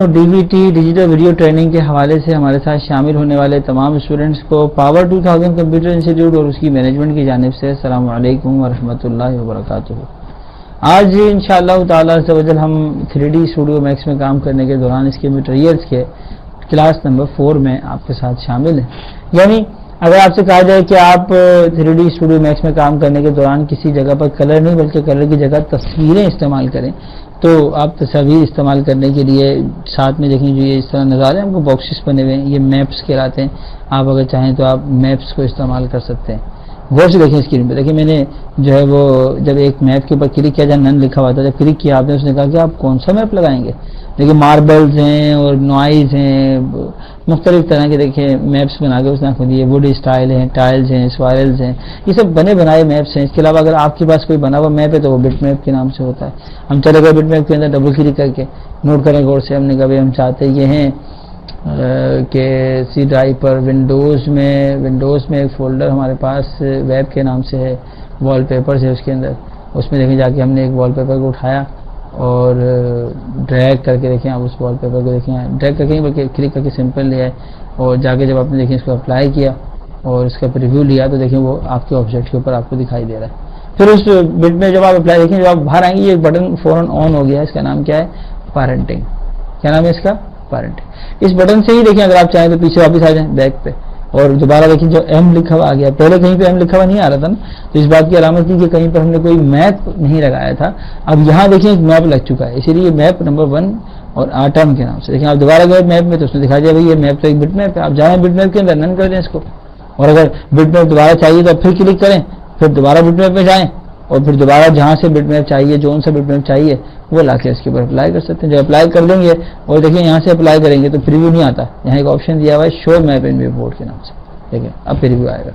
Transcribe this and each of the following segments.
D V T digital video training کے حوالے سے ہمارے ساتھ شامل ہونے والے تمام اسٹوڈنٹس کو پاور 2000 کمپیوٹر انسٹیٹیوٹ اور اس کی مینجمنٹ کی جانب سے السلام علیکم ورحمۃ اللہ وبرکاتہ۔ آج انشاءاللہ تعالی سے ہم 3D اسٹوڈیو میکس میں کام کرنے کے دوران اس کے میٹیریلز کے کلاس نمبر 4 میں آپ کے ساتھ شامل ہیں۔ یعنی اگر آپ سے کہا جائے کہ آپ 3D اسٹوڈیو میکس میں کام کرنے کے دوران کسی جگہ پر کلر نہیں بلکہ کلر کی جگہ تصویریں استعمال کریں تو آپ تصاویر استعمال کرنے کے لیے ساتھ میں دیکھیں جو یہ اس طرح نظر ہیں ہم کو باکسز بنے ہوئے ہیں، یہ میپس کہلاتے ہیں۔ آپ اگر چاہیں تو آپ میپس کو استعمال کر سکتے ہیں۔ غور سے دیکھیں اسکرین پہ، دیکھیں میں نے جو ہے وہ جب ایک میپ کے اوپر کلک کیا جہاں نن لکھا ہوا تھا، جب کلک کیا آپ نے اس نے کہا کہ آپ کون سا میپ لگائیں گے۔ دیکھیں ماربلز ہیں اور نوائز ہیں، مختلف طرح کے دیکھیں میپس بنا کے اس نے آپ کو دیے، ووڈ اسٹائل ہیں، ٹائلز ہیں، سوائلز ہیں، یہ سب بنے بنائے میپس ہیں۔ اس کے علاوہ اگر آپ کے پاس کوئی بنا ہوا میپ ہے تو وہ بٹ میپ کے نام سے ہوتا ہے۔ ہم چلے گئے بٹ میپ کے اندر ڈبل کلک کر کے نوٹ کریں غور سے، ہم نے کہا ہم چاہتے یہ ہیں کہ سی ڈرائیو پر ونڈوز میں ایک فولڈر ہمارے پاس ویب کے نام سے ہے، وال پیپرز ہے اس کے اندر، اس میں دیکھیں جا کے ہم نے ایک وال پیپر کو اٹھایا اور ڈریگ کر کے دیکھیں آپ اس وال پیپر کو دیکھیں، ڈریگ کر کے بلکہ کلک کر کے سمپل لیا ہے اور جا کے جب آپ نے دیکھیں اس کو اپلائی کیا اور اس کا پریویو لیا تو دیکھیں وہ آپ کے آبجیکٹ کے اوپر آپ کو دکھائی دے رہا ہے۔ پھر اس بٹ میں جب آپ اپلائی دیکھیں جب آپ باہر آئیں گے یہ بٹن فوراً آن ہو گیا، اس کا نام کیا ہے؟ پیرنٹنگ۔ کیا نام ہے اس کا؟ پیرنٹنگ۔ اس بٹن سے ہی دیکھیں اگر آپ چاہیں تو پیچھے واپس آ جائیں بیک پہ اور دوبارہ دیکھیں جو ایم لکھا ہوا آ گیا، پہلے کہیں پہ ایم لکھا ہوا نہیں آ رہا تھا نا، تو اس بات کی علامت تھی کہ کہیں پر ہم نے کوئی میپ نہیں لگایا تھا۔ اب یہاں دیکھیں ایک میپ لگ چکا ہے، اسی لیے میپ نمبر 1 اور آٹم کے نام سے دیکھیں۔ آپ دوبارہ گئے میپ میں تو اس نے دکھا دیا بھائی یہ میپ تو ایک بٹ میپ ہے، آپ جائیں بٹ میپ کے اندر نن کر دیں اس کو، اور اگر بٹ میپ دوبارہ چاہیے تو پھر کلک کریں، پھر دوبارہ بٹ میپ میں جائیں اور پھر دوبارہ جہاں سے بٹ میپ چاہیے جو ان سے بٹ میپ چاہیے وہ لا کے اس کے اوپر اپلائی کر سکتے ہیں۔ جب اپلائی کر دیں گے اور دیکھیں یہاں سے اپلائی کریں گے تو پریویو نہیں آتا، یہاں ایک آپشن دیا ہوا ہے شو میپ ان ویو بورڈ کے نام سے، ٹھیک ہے، اب پریویو آئے گا۔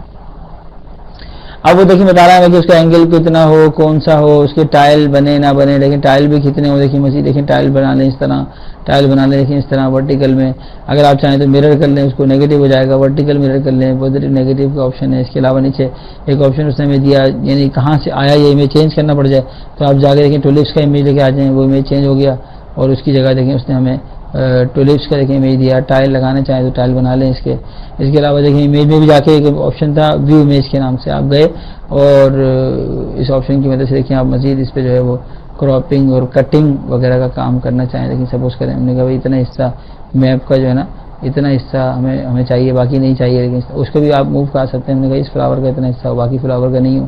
اب وہ دیکھیں بتا رہا ہے کہ اس کا اینگل کتنا ہو، کون سا ہو، اس کے ٹائل بنے نہ بنے، لیکن ٹائل بھی کتنے ہو دیکھیں مزید دیکھیں ٹائل بنا لیں اس طرح، ٹائل بنا لیں دیکھیں اس طرح ورٹیکل میں، اگر آپ چاہیں تو مرر کر لیں اس کو، نیگیٹو ہو جائے گا، ورٹیکل مرر کر لیں، پازیٹیو نیگیٹو کا آپشن ہے۔ اس کے علاوہ نیچے ایک آپشن اس نے ہمیں دیا یعنی کہاں سے آیا یہ امیج چینج کرنا پڑ جائے تو آپ جا کے دیکھیں ٹولپس کا امیج لے کے آ جائیں، وہ امیج چینج ہو گیا اور اس کی جگہ دیکھیں اس نے ہمیں ٹولپس کا دیکھیں امیج دیا، ٹائل لگانا چاہیں تو ٹائل بنا لیں اس کے۔ اس کے علاوہ دیکھیں امیج میں بھی جا کے ایک آپشن تھا ویو امیج کے نام سے، آپ گئے اور اس آپشن کی مدد سے دیکھیں آپ مزید اس پہ جو ہے وہ کراپنگ اور کٹنگ وغیرہ کا کام کرنا چاہیں، لیکن سپوز کریں ہم نے کہا بھائی اتنا حصہ میپ کا جو ہے نا اتنا حصہ ہمیں چاہیے باقی نہیں چاہیے، لیکن اس کو بھی آپ موو کر سکتے ہیں۔ ہم نے کہا اس فلاور کا اتنا حصہ ہو باقی فلاور کا نہیں ہو،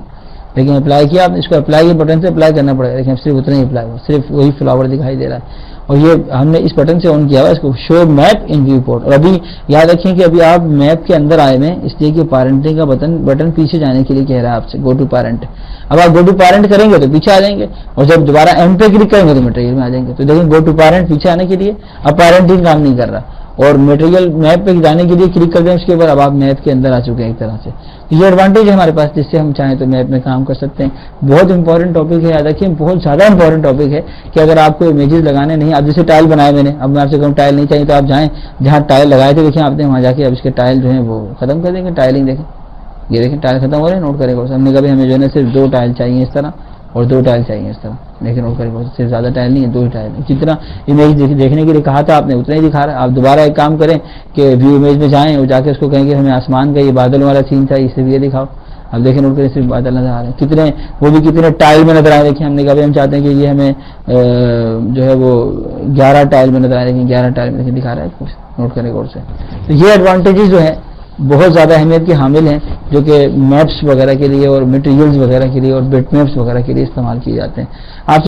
لیکن اپلائی کیا آپ نے اس کو اپلائی بٹن سے اپلائی کرنا پڑے گا، لیکن صرف اتنا ہی اپلائی ہو، صرف وہی فلاور دکھائی دے رہا ہے اور یہ ہم نے اس بٹن سے آن کیا ہوا اس کو شو میپ ان ویو پورٹ۔ اور ابھی یاد رکھیں کہ ابھی آپ میپ کے اندر آئے ہوئے اس لیے کہ پیرنٹنگ کا بٹن پیچھے جانے کے لیے کہہ رہا ہے آپ سے گو ٹو پیرنٹ۔ اب آپ گو ٹو پیرنٹ کریں گے تو پیچھے آ جائیں گے اور جب دوبارہ ایم پہ کلک کریں گے تو میٹیریل میں آ جائیں گے۔ تو دیکھیں گو ٹو پیرنٹ پیچھے آنے کے لیے اب پیرنٹنگ کام نہیں کر رہا اور میٹیریل میپ پہ جانے کے لیے کلک کر دیں اس کے اوپر، اب آپ میپ کے اندر آ چکے ہیں ایک طرح سے۔ یہ ایڈوانٹیج ہے ہمارے پاس جس سے ہم چاہیں تو میپ میں کام کر سکتے ہیں۔ بہت امپورٹنٹ ٹاپک ہے، یاد رکھیں بہت زیادہ امپورٹنٹ ٹاپک ہے کہ اگر آپ کو امیجز لگانے نہیں، اب جیسے ٹائل بنائے میں نے، اب میں آپ سے کہوں ٹائل نہیں چاہیے تو آپ جائیں جہاں ٹائل لگائے تھے دیکھیں آپ نے وہاں جا کے اب اس کے ٹائل جو ہیں وہ ختم کر دیں گے، ٹائلنگ دیکھیں یہ دیکھیں ٹائل ختم ہو رہے ہیں، نوٹ کریں گے۔ ہم نے کبھی ہمیں جو ہے نا صرف 2 ٹائل چاہیے اس طرح اور 2 ٹائل چاہیے اس طرح، لیکن نوٹ کریں گے صرف زیادہ ٹائل نہیں ہے 2 ہی ٹائل، جتنا امیج دیکھنے کے لیے کہا تھا آپ نے اتنا ہی دکھا رہا ہے۔ آپ دوبارہ ایک کام کریں کہ ویو امیج میں جائیں اور جا کے اس کو کہیں گے ہمیں آسمان کا یہ بادل والا سین تھا اسے بھی یہ دکھاؤ، اب دیکھیں نوٹ کریں صرف بادل نظر آ رہے ہیں کتنے، وہ بھی کتنے ٹائل میں نظر آ رہے ہیں۔ ہم نے کہا ہم چاہتے ہیں کہ یہ ہمیں جو ہے وہ 11 ٹائل میں نظر آ رہے ہیں، 11 ٹائل میں دکھا رہا ہے، نوٹ کریں غور سے۔ تو یہ ایڈوانٹیجز جو ہیں بہت زیادہ اہمیت کے حامل ہیں جو کہ میپس وغیرہ کے لیے اور میٹیریلز وغیرہ کے لیے اور بٹ میپس وغیرہ کے لیے استعمال کیے جاتے ہیں۔ آپ